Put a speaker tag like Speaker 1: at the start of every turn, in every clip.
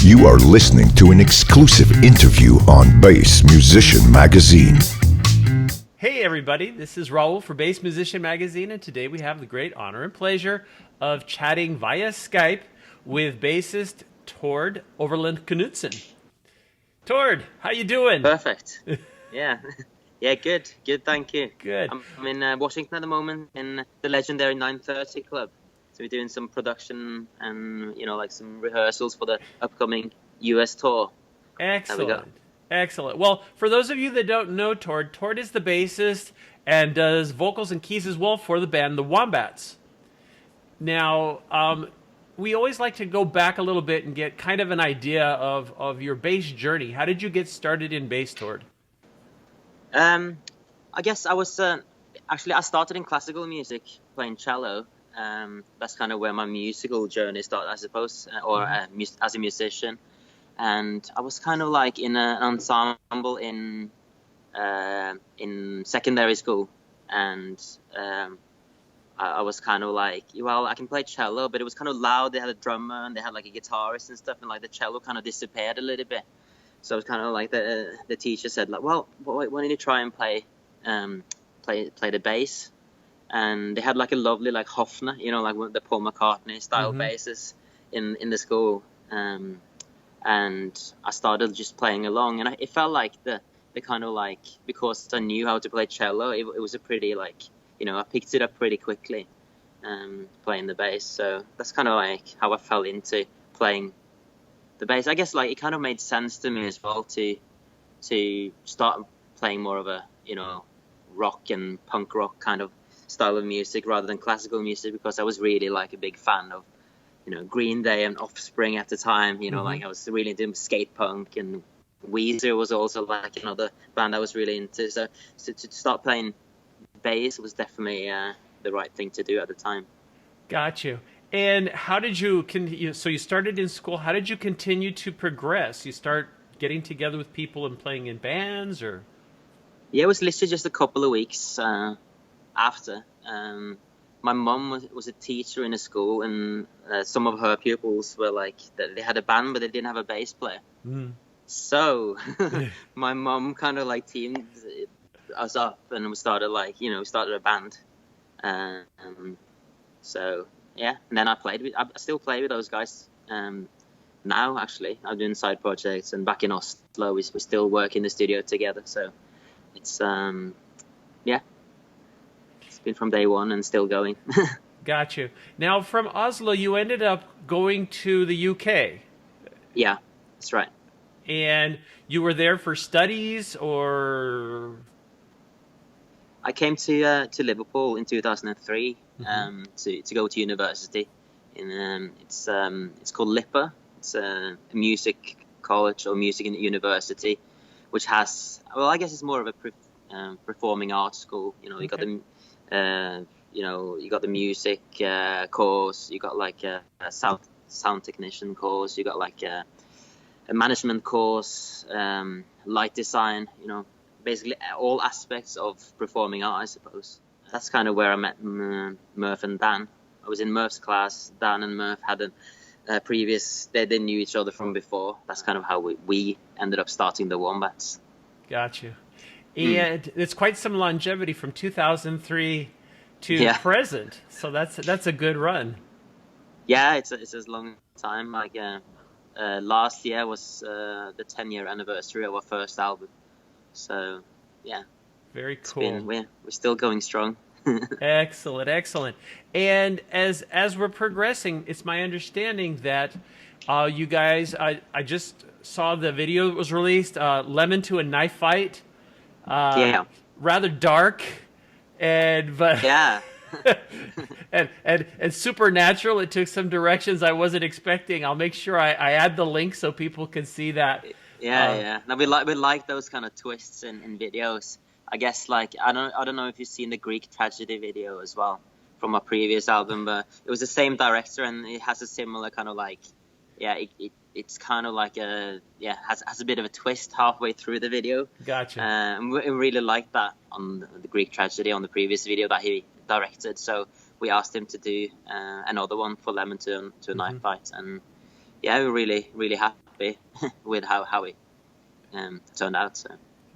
Speaker 1: You are listening to an exclusive interview on Bass Musician Magazine.
Speaker 2: Hey everybody, this is Raul for Bass Musician Magazine, and today we have the great honor and pleasure of chatting via Skype with bassist Ther Øverland Knudsen. Tord, how you doing?
Speaker 3: Perfect. Yeah. Yeah, good. Good, thank you.
Speaker 2: Good.
Speaker 3: I'm in Washington at the moment in the legendary 930 Club. So we're doing some production and, like some rehearsals for the upcoming US tour.
Speaker 2: Excellent. Excellent. Well, for those of you that don't know Tord is the bassist and does vocals and keys as well for the band, the Wombats. Now, we always like to go back a little bit and get kind of an idea of your bass journey. How did you get started in bass, Tord?
Speaker 3: I guess I was, I started in classical music, playing cello. That's kind of where my musical journey started, I suppose, as a musician. And I was kind of like in an ensemble in secondary school, and I was kind of like, well, I can play cello, but it was kind of loud. They had a drummer and they had like a guitarist and stuff, and like the cello kind of disappeared a little bit. So it was kind of like the teacher said, like, well, why don't you try and play the bass? And they had like a lovely like Hofner, like the Paul McCartney style basses in the school. And I started just playing along, and it felt like the kind of like, because I knew how to play cello, it was a pretty like, I picked it up pretty quickly, playing the bass. So that's kind of like how I fell into playing the bass. I guess like it kind of made sense to me as well to start playing more of a, rock and punk rock kind of style of music rather than classical music, because I was really like a big fan of, Green Day and Offspring at the time. Like I was really into skate punk, and Weezer was also like another band I was really into. So to start playing bass was definitely the right thing to do at the time.
Speaker 2: Got you. And how did so you started in school, how did you continue to progress? You start getting together with people and playing in bands, or?
Speaker 3: Yeah, it was literally just a couple of weeks after. My mum was a teacher in a school, and some of her pupils were like, they had a band, but they didn't have a bass player. So my mum kind of like teamed us up, and we started like, started a band. So yeah, and then I still play with those guys. Now actually, I'm doing side projects, and back in Oslo, we still work in the studio together. So it's yeah. Been from day one and still going.
Speaker 2: Got you. Now, from Oslo, you ended up going to the UK.
Speaker 3: Yeah, that's right.
Speaker 2: And you were there for studies, or?
Speaker 3: I came to Liverpool in 2003 to go to university. It's called LIPA. It's a music college or music university, which has, well, I guess it's more of a performing arts school. You got the you got the music course, you got like a sound technician course, you got like a management course, light design, basically all aspects of performing art, I suppose. That's kind of where I met Murph and Dan. I was in Murph's class. Dan and Murph had a previous, they knew each other from before. That's kind of how we ended up starting the Wombats.
Speaker 2: Got you. And it's quite some longevity from 2003 to present. So that's a good run. Yeah,
Speaker 3: it's a long time. Like last year was the 10-year anniversary of our first album. So yeah,
Speaker 2: very cool.
Speaker 3: We're still going strong.
Speaker 2: Excellent, excellent. And as we're progressing, it's my understanding that you guys, I just saw the video that was released, Lemon to a Knife Fight. Rather dark, but
Speaker 3: yeah,
Speaker 2: and supernatural. It took some directions I wasn't expecting. I'll make sure I add the link so people can see that.
Speaker 3: Yeah. Now we like those kind of twists in videos. I guess like I don't know if you've seen the Greek tragedy video as well from our previous album, but it was the same director, and it has a similar kind of like, it's kind of like has a bit of a twist halfway through the video.
Speaker 2: Gotcha.
Speaker 3: And we really liked that on the Greek tragedy on the previous video that he directed. So we asked him to do another one for Lemon to a Knife Fight, and yeah, we're really happy happy with how it turned out. So.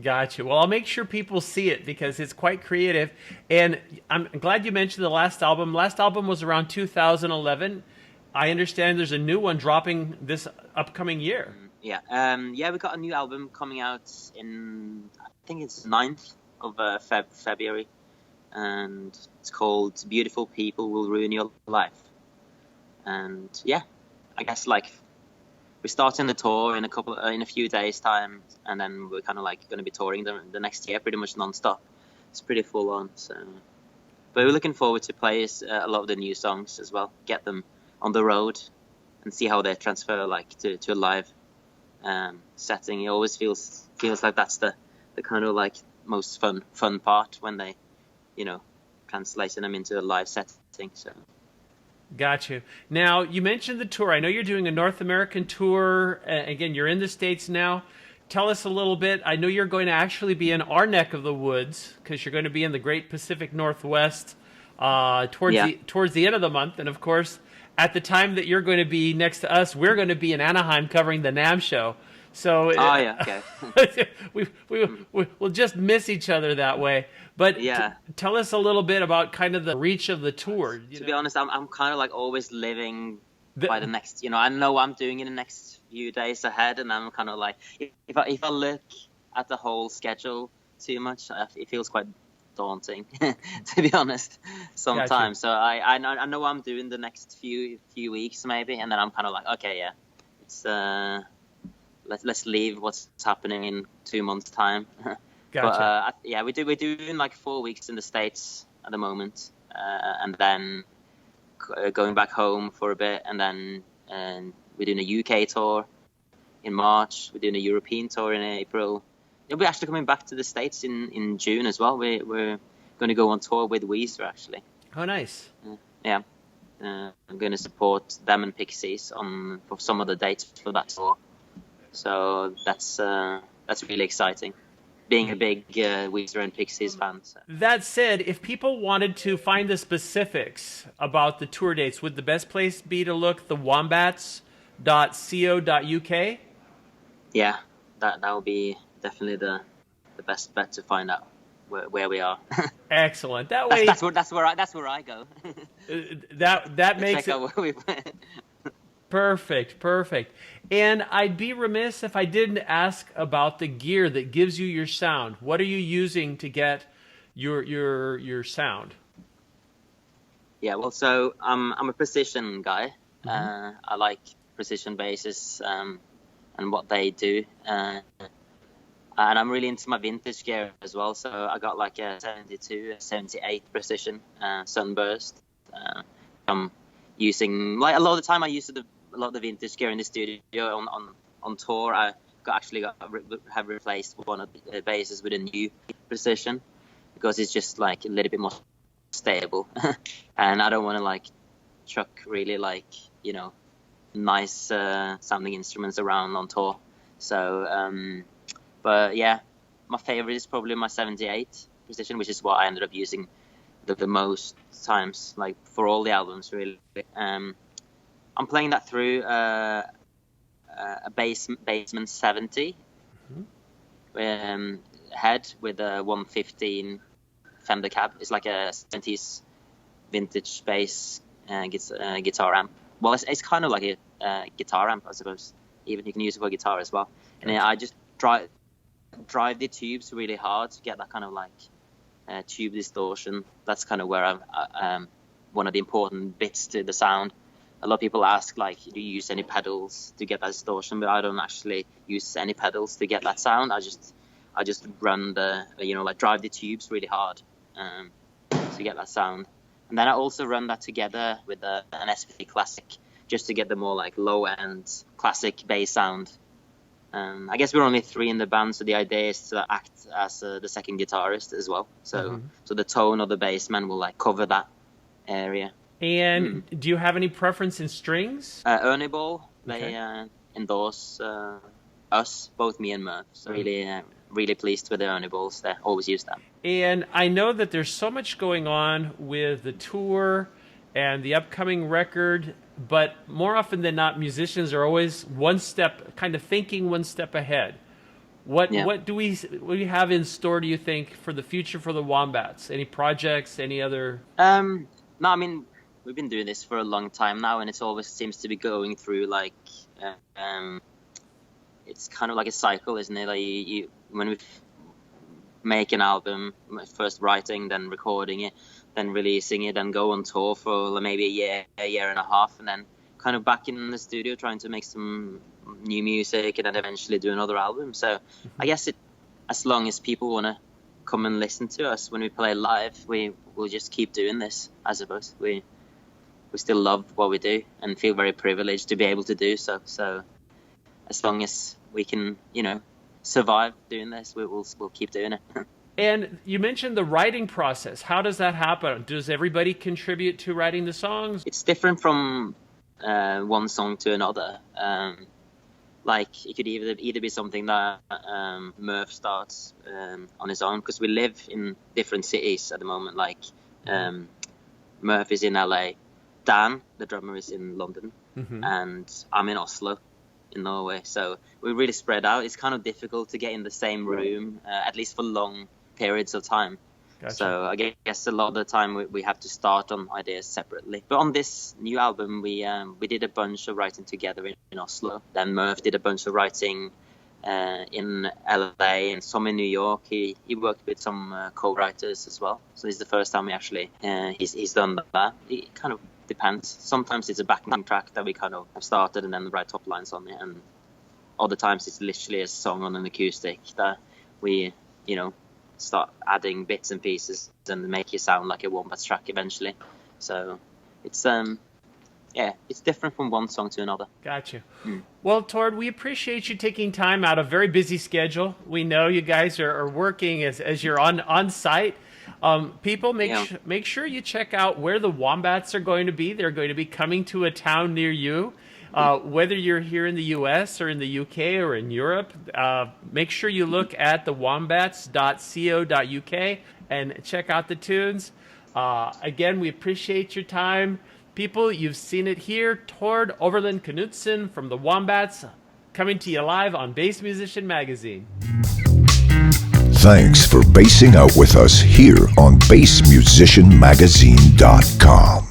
Speaker 2: Gotcha. Well, I'll make sure people see it because it's quite creative. And I'm glad you mentioned the last album. Last album was around 2011. I understand there's a new one dropping this upcoming year.
Speaker 3: Yeah. We got a new album coming out in, I think it's 9th of February. And it's called Beautiful People Will Ruin Your Life. And yeah, I guess like we're starting the tour in a few days time, and then we're kind of like going to be touring the next year pretty much non-stop. It's pretty full on. So, but we're looking forward to play a lot of the new songs as well, get them on the road, and see how they transfer like to a live setting. It always feels like that's the kind of like most fun part when they, translating them into a live setting. So.
Speaker 2: Got you. Now, you mentioned the tour. I know you're doing a North American tour. Again, you're in the States now. Tell us a little bit. I know you're going to actually be in our neck of the woods because you're going to be in the Great Pacific Northwest towards the end of the month. And, of course, at the time that you're going to be next to us, we're going to be in Anaheim covering the NAMM show. So
Speaker 3: okay.
Speaker 2: we'll just miss each other that way. But tell us a little bit about kind of the reach of the tour.
Speaker 3: To be honest, I'm kind of like always living by the next. I know I'm doing in the next few days ahead, and I'm kind of like, if I look at the whole schedule too much, it feels quite daunting, to be honest. Sometimes,
Speaker 2: gotcha.
Speaker 3: So I know I'm doing the next few weeks maybe, and then I'm kind of like, okay, yeah, it's let's leave what's happening in 2 months' time.
Speaker 2: Gotcha.
Speaker 3: But we're doing like 4 weeks in the States at the moment, and then going back home for a bit, and then we're doing a UK tour in March. We're doing a European tour in April. We're actually coming back to the States in June as well. We're going to go on tour with Weezer actually.
Speaker 2: Oh, nice.
Speaker 3: Yeah. I'm going to support them and Pixies for some of the dates for that tour. So that's really exciting, being a big Weezer and Pixies fan. So.
Speaker 2: That said, if people wanted to find the specifics about the tour dates, would the best place be to look thewombats.co.uk?
Speaker 3: Yeah, that would be definitely the best bet to find out where we are.
Speaker 2: Excellent. That way,
Speaker 3: that's where I go.
Speaker 2: that makes it.
Speaker 3: Where we went.
Speaker 2: Perfect. And I'd be remiss if I didn't ask about the gear that gives you your sound. What are you using to get your sound? Yeah,
Speaker 3: well, so I'm a precision guy.
Speaker 2: Mm-hmm.
Speaker 3: I like precision basses and what they do. And I'm really into my vintage gear as well. So I got like a 72, a 78 precision Sunburst. I'm using, like a lot of the time I use a lot of the vintage gear in the studio on tour. I have replaced one of the basses with a new precision because it's just like a little bit more stable, and I don't want to like chuck really like nice sounding instruments around on tour. So, but yeah, my favorite is probably my 78 precision, which is what I ended up using the most times, like for all the albums really. I'm playing that through a Bassman 70 head with a 115 Fender cab. It's like a 70s vintage bass guitar amp. Well, it's kind of like a guitar amp, I suppose. Even you can use it for guitar as well. And I just drive the tubes really hard to get that kind of like tube distortion. That's kind of where I'm one of the important bits to the sound. A lot of people ask, like, do you use any pedals to get that distortion? But I don't actually use any pedals to get that sound. I just run drive the tubes really hard to get that sound. And then I also run that together with an SVT Classic just to get the more like low end classic bass sound. I guess we're only 3 in the band, so the idea is to act as the second guitarist as well. So so the tone of the bassman will like cover that area.
Speaker 2: And do you have any preference in strings?
Speaker 3: Ernie Ball, they endorse us, both me and Murph. So really pleased with the Ernie Balls. They always use them.
Speaker 2: And I know that there's so much going on with the tour and the upcoming record. but more often than not, musicians are always one step, kind of thinking one step ahead. What do we have in store, do you think, for the future for the Wombats? Any projects, any other?
Speaker 3: No, I mean, we've been doing this for a long time now, and it always seems to be going through like, it's kind of like a cycle, isn't it? Like you when we make an album, first writing, then recording it, then releasing it, then go on tour for maybe a year and a half, and then kind of back in the studio trying to make some new music, and then eventually do another album. So I guess as long as people want to come and listen to us when we play live, we'll just keep doing this, I suppose. We still love what we do and feel very privileged to be able to do so. So as long as we can, survive doing this, we'll keep doing it.
Speaker 2: And you mentioned the writing process. How does that happen? Does everybody contribute to writing the songs?
Speaker 3: It's different from one song to another. Like it could either be something that Murph starts on his own, because we live in different cities at the moment. Like Murph is in LA, Dan, the drummer, is in London, and I'm in Oslo, in Norway. So we're really spread out. It's kind of difficult to get in the same room, at least for long periods of time.
Speaker 2: Gotcha.
Speaker 3: So I guess a lot of the time we have to start on ideas separately. But on this new album, we did a bunch of writing together in Oslo. Then Murph did a bunch of writing in LA and some in New York. He worked with some co-writers as well. So this is the first time we actually he's done that. It kind of depends. Sometimes it's a backing track that we kind of have started and then write top lines on it, and other times it's literally a song on an acoustic that we start adding bits and pieces and make it sound like a Wombats track eventually. So it's it's different from one song to another.
Speaker 2: Gotcha. Well, Tord, we appreciate you taking time out of a very busy schedule. We know you guys are working as you're on site. People, make sure you check out where the Wombats are going to be. They're going to be coming to a town near you. Whether you're here in the U.S. or in the U.K. or in Europe, make sure you look at thewombats.co.uk and check out the tunes. Again, we appreciate your time. People, you've seen it here. Tord Øverland Knudsen from the Wombats, coming to you live on Bass Musician Magazine.
Speaker 1: Thanks for basing out with us here on bassmusicianmagazine.com.